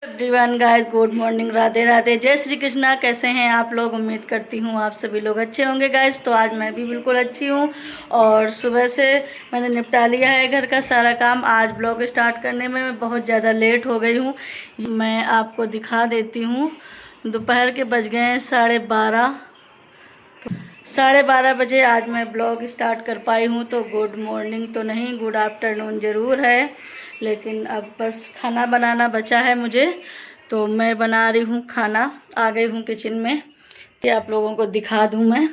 Everyone guys, good morning, Radhe Radhe, जय श्री कृष्णा। कैसे हैं आप लोग? उम्मीद करती हूँ आप सभी लोग अच्छे होंगे गाइस। तो आज मैं भी बिल्कुल अच्छी हूँ और सुबह से मैंने निपटा लिया है घर का सारा काम। आज ब्लॉग स्टार्ट करने में मैं बहुत ज़्यादा लेट हो गई हूँ। मैं आपको दिखा देती हूँ। दोपहर के बज गए हैं 12:30। 12:30 बजे आज मैं ब्लॉग स्टार्ट कर पाई हूँ। तो गुड मॉर्निंग तो नहीं, गुड आफ्टरनून ज़रूर है, लेकिन अब बस खाना बनाना बचा है मुझे। तो मैं बना रही हूँ खाना, आ गई हूँ किचन में कि आप लोगों को दिखा दूँ मैं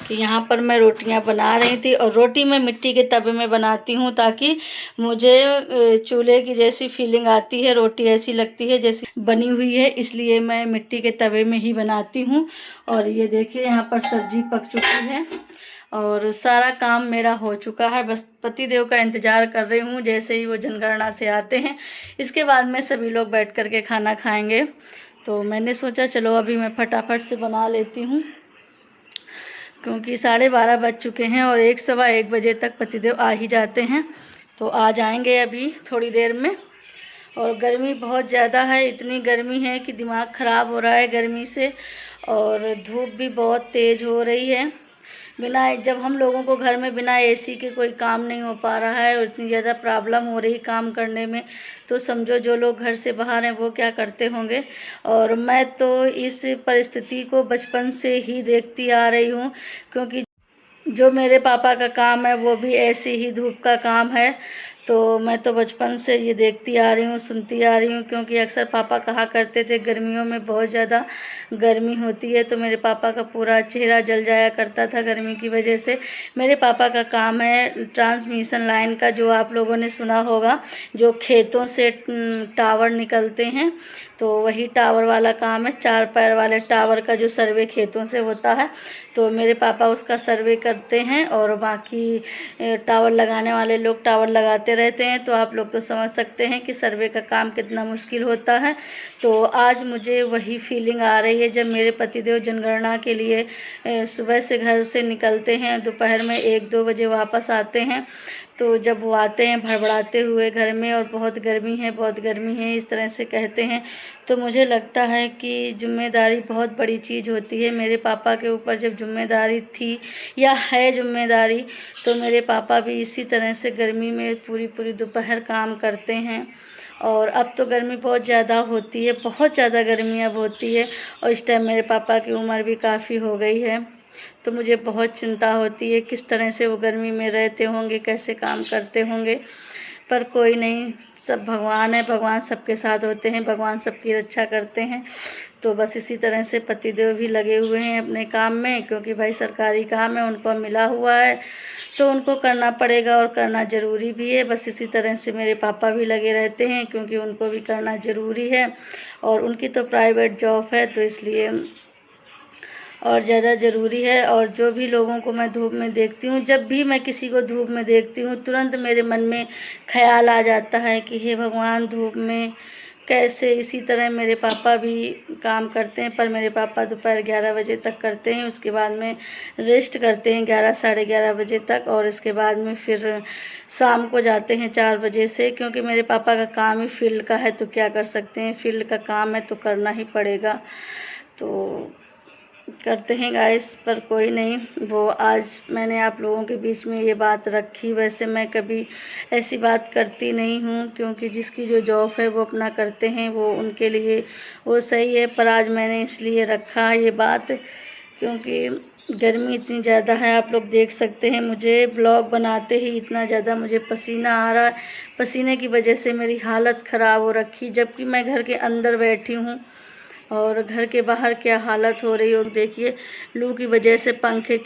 कि यहाँ पर मैं रोटियाँ बना रही थी। और रोटी मैं मिट्टी के तवे में बनाती हूँ ताकि मुझे चूल्हे की जैसी फीलिंग आती है, रोटी ऐसी लगती है जैसी बनी हुई है, इसलिए मैं मिट्टी के तवे में ही बनाती हूँ। और ये देखिए यहाँ पर सब्जी पक चुकी है और सारा काम मेरा हो चुका है। बस पतिदेव का इंतज़ार कर रही हूँ, जैसे ही वो जनगणना से आते हैं इसके बाद में सभी लोग बैठ कर के खाना खाएंगे। तो मैंने सोचा चलो अभी मैं फटाफट से बना लेती हूँ, क्योंकि 12:30 बज चुके हैं और 1 सवा 1 बजे तक पतिदेव आ ही जाते हैं। तो आ जाएंगे अभी थोड़ी देर में। और गर्मी बहुत ज़्यादा है, इतनी गर्मी है कि दिमाग ख़राब हो रहा है गर्मी से। और धूप भी बहुत तेज़ हो रही है। जब हम लोगों को घर में बिना एसी के कोई काम नहीं हो पा रहा है और इतनी ज़्यादा प्रॉब्लम हो रही काम करने में, तो समझो जो लोग घर से बाहर हैं वो क्या करते होंगे। और मैं तो इस परिस्थिति को बचपन से ही देखती आ रही हूँ, क्योंकि जो मेरे पापा का काम है वो भी ऐसी ही धूप का काम है। तो मैं तो बचपन से ये देखती आ रही हूँ, सुनती आ रही हूँ, क्योंकि अक्सर पापा कहा करते थे गर्मियों में बहुत ज़्यादा गर्मी होती है। तो मेरे पापा का पूरा चेहरा जल जाया करता था गर्मी की वजह से। मेरे पापा का काम है ट्रांसमिशन लाइन का, जो आप लोगों ने सुना होगा, जो खेतों से टावर निकलते हैं, तो वही टावर वाला काम है। 4 पैर वाले टावर का जो सर्वे खेतों से होता है, तो मेरे पापा उसका सर्वे करते हैं और बाकी टावर लगाने वाले लोग टावर लगाते रहते हैं। तो आप लोग तो समझ सकते हैं कि सर्वे का काम कितना मुश्किल होता है। तो आज मुझे वही फीलिंग आ रही है जब मेरे पतिदेव जनगणना के लिए सुबह से घर से निकलते हैं, दोपहर में 1-2 बजे वापस आते हैं। तो जब वो आते हैं भड़बड़ाते हुए घर में और बहुत गर्मी है, बहुत गर्मी है, इस तरह से कहते हैं, तो मुझे लगता है कि ज़िम्मेदारी बहुत बड़ी चीज़ होती है। मेरे पापा के ऊपर जब ज़िम्मेदारी थी या है ज़िम्मेदारी, तो मेरे पापा भी इसी तरह से गर्मी में पूरी पूरी दोपहर काम करते हैं। और अब तो गर्मी बहुत ज़्यादा होती है, बहुत ज़्यादा गर्मी अब होती है, और इस टाइम मेरे पापा की उम्र भी काफ़ी हो गई है। तो मुझे बहुत चिंता होती है किस तरह से वो गर्मी में रहते होंगे, कैसे काम करते होंगे। पर कोई नहीं, सब भगवान है, भगवान सबके साथ होते हैं, भगवान सबकी रक्षा करते हैं। तो बस इसी तरह से पतिदेव भी लगे हुए हैं अपने काम में, क्योंकि भाई सरकारी काम है, उनको मिला हुआ है तो उनको करना पड़ेगा और करना ज़रूरी भी है। बस इसी तरह से मेरे पापा भी लगे रहते हैं, क्योंकि उनको भी करना ज़रूरी है और उनकी तो प्राइवेट जॉब है, तो इसलिए और ज़्यादा ज़रूरी है। और जो भी लोगों को मैं धूप में देखती हूँ, जब भी मैं किसी को धूप में देखती हूँ, तुरंत मेरे मन में ख्याल आ जाता है कि हे भगवान, धूप में कैसे। इसी तरह मेरे पापा भी काम करते हैं, पर मेरे पापा दोपहर 11 बजे तक करते हैं, उसके बाद में रेस्ट करते हैं 11 साढ़े 11 बजे तक, और इसके बाद में फिर शाम को जाते हैं 4 बजे से। क्योंकि मेरे पापा का काम ही फील्ड का है, तो क्या कर सकते हैं, फील्ड का काम है तो करना ही पड़ेगा। तो करते हैं गाइस, पर कोई नहीं, वो आज मैंने आप लोगों के बीच में ये बात रखी। वैसे मैं कभी ऐसी बात करती नहीं हूँ, क्योंकि जिसकी जो जॉब है वो अपना करते हैं, वो उनके लिए वो सही है। पर आज मैंने इसलिए रखा ये बात, क्योंकि गर्मी इतनी ज़्यादा है, आप लोग देख सकते हैं। मुझे ब्लॉग बनाते ही इतना ज़्यादा मुझे पसीना आ रहा है, पसीने की वजह से मेरी हालत ख़राब हो रखी, जबकि मैं घर के अंदर बैठी हूँ और घर के बाहर क्या हालत हो रही हो देखिए। लू की वजह से पंखे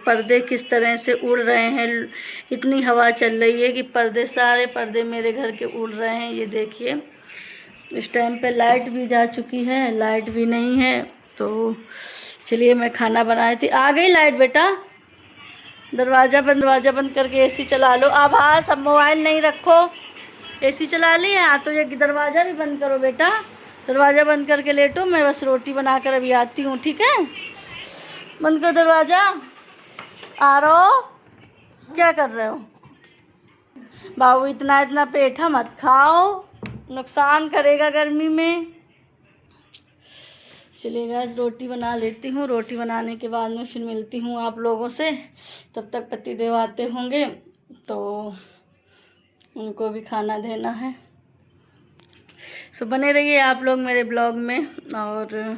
पर्दे किस तरह से उड़ रहे हैं। इतनी हवा चल रही है कि सारे पर्दे मेरे घर के उड़ रहे हैं, ये देखिए। इस टाइम पे लाइट भी जा चुकी है, लाइट भी नहीं है। तो चलिए मैं खाना बनाई थी, आ गई लाइट बेटा। दरवाज़ा बंद करके एसी चला लो। आवाज़, अब मोबाइल नहीं रखो, एसी चला ली है, तो ये दरवाज़ा भी बंद करो बेटा। दरवाज़ा बंद करके लेटो, मैं बस रोटी बना कर अभी आती हूँ, ठीक है? बंद करो दरवाज़ा। आ रहे हो? क्या कर रहे हो बाबू? इतना पेठा मत खाओ, नुकसान करेगा गर्मी में। चलिए गैस, रोटी बना लेती हूँ। रोटी बनाने के बाद में फिर मिलती हूँ आप लोगों से। तब तक पतिदेव आते होंगे तो उनको भी खाना देना है। सो बने रहिए आप लोग मेरे ब्लॉग में। और